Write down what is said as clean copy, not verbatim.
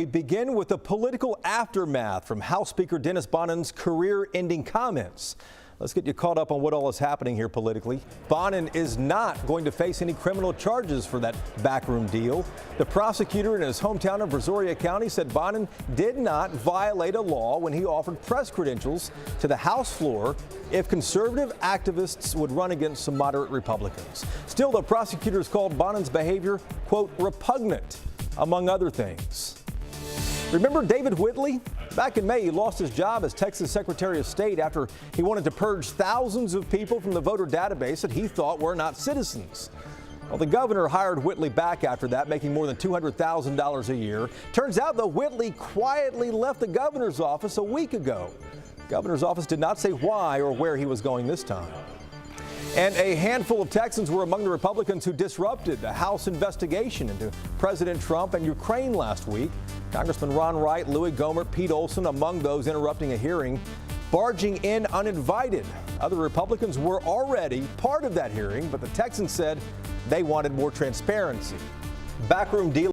We begin with the political aftermath from House Speaker Dennis Bonnen's career-ending comments. Let's get you caught up on what all is happening here politically. Bonnen is not going to face any criminal charges for that backroom deal. The prosecutor in his hometown of Brazoria County said Bonnen did not violate a law when he offered press credentials to the House floor if conservative activists would run against some moderate Republicans. Still, the prosecutors called Bonnen's behavior, quote, repugnant, among other things. Remember David Whitley? Back in May, he lost his job as Texas Secretary of State after he wanted to purge thousands of people from the voter database that he thought were not citizens. Well, the governor hired Whitley back after that, making more than $200,000 a year. Turns out, though, Whitley quietly left the governor's office a week ago. The governor's office did not say why or where he was going this time. And a handful of Texans were among the Republicans who disrupted the House investigation into President Trump and Ukraine last week. Congressman Ron Wright, Louis Gohmert, Pete Olson among those interrupting a hearing, barging in uninvited. Other Republicans were already part of that hearing, but the Texans said they wanted more transparency. Backroom deal.